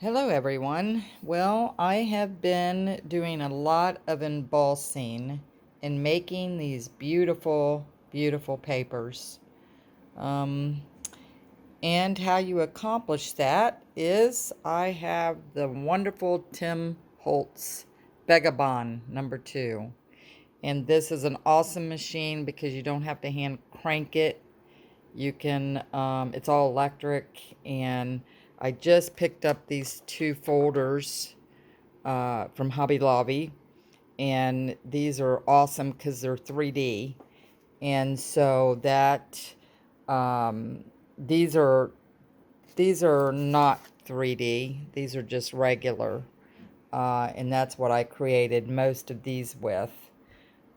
Hello everyone. Well, I have been doing a lot of embossing and making these beautiful, beautiful papers. Um, and how you accomplish that is I have the wonderful Tim Holtz Vegabond #2. And this is an awesome machine because you don't have to hand crank it. You can, it's all electric, and I just picked up these two folders from Hobby Lobby, and these are awesome because they're 3D. And so that um, these are these are not 3D. These are just regular, and that's what I created most of these with,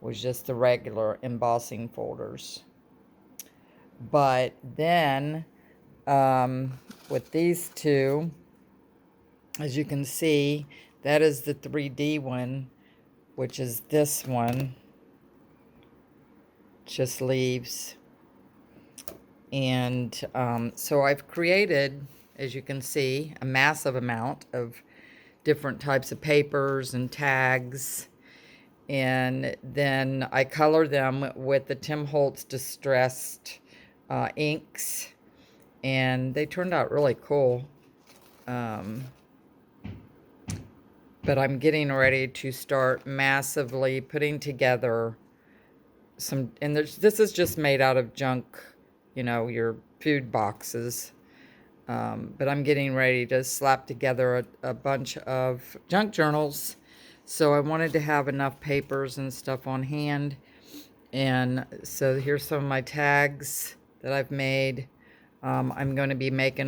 was just the regular embossing folders. But then with these two, as you can see, that is the 3D one, which is this one, just leaves. And so I've created, as you can see, a massive amount of different types of papers and tags. And then I color them with the Tim Holtz distressed inks, and they turned out really cool. But I'm getting ready to start massively putting together some, and this is just made out of junk, your food boxes. But I'm getting ready to slap together a bunch of junk journals. So I wanted to have enough papers and stuff on hand. And so here's some of my tags that I've made. I'm going to be making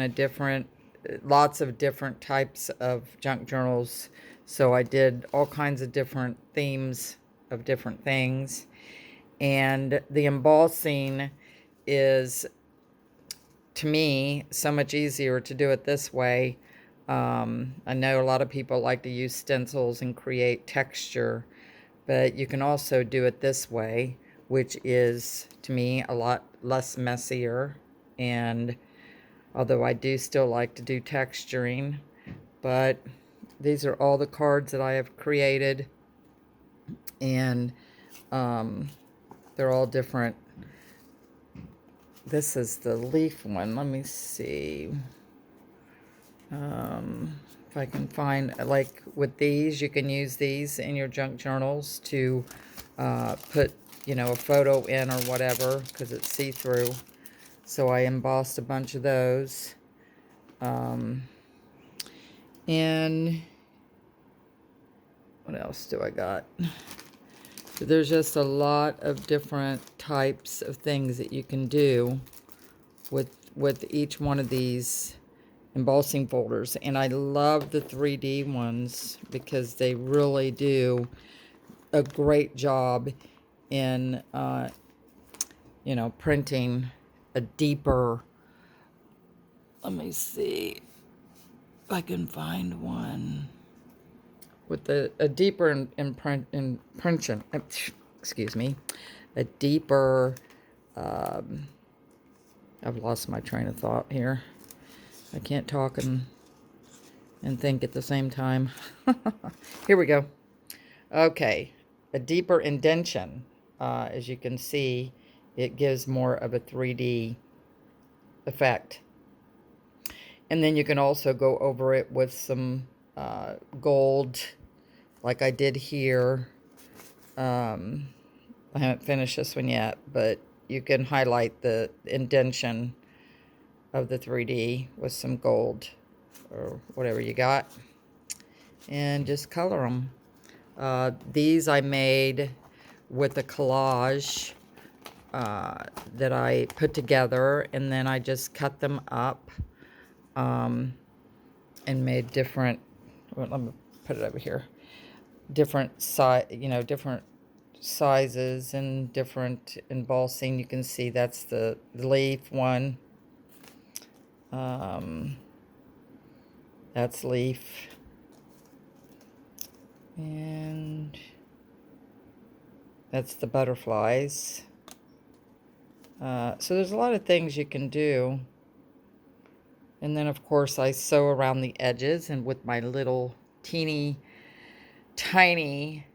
lots of different types of junk journals. So I did all kinds of different themes of different things. And the embossing is, to me, so much easier to do it this way. I know a lot of people like to use stencils and create texture, but you can also do it this way, which is, to me, a lot less messier. And although I do still like to do texturing, but these are all the cards that I have created, and they're all different. This is the leaf one. Let me see if I can find, like with these, you can use these in your junk journals to put, a photo in or whatever, because it's see-through. So I embossed a bunch of those. And what else do I got? So there's just a lot of different types of things that you can do with each one of these embossing folders. And I love the 3D ones because they really do a great job in, printing a deeper, let me see if I can find one with a deeper impression, excuse me, a deeper, I've lost my train of thought here. I can't talk and think at the same time. Here we go. Okay, a deeper indentation. As you can see, it gives more of a 3D effect. And then you can also go over it with some gold, like I did here. I haven't finished this one yet, but you can highlight the indentation of the 3D with some gold or whatever you got, and just color them. These I made with a collage that I put together, and then I just cut them up and made different, well, let me put it over here, different different sizes and different embossing. You can see that's the leaf one. That's leaf. And that's the butterflies. So there's a lot of things you can do And then, of course, I sew around the edges, and with my little teeny tiny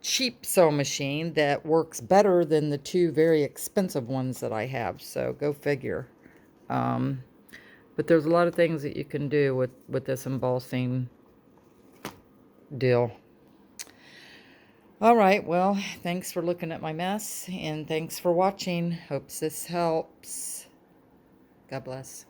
cheap sewing machine that works better than the two very expensive ones that I have. So go figure. Um, but there's a lot of things that you can do with this embossing deal. All right, well, thanks for looking at my mess, and thanks for watching. Hopes this helps. God bless.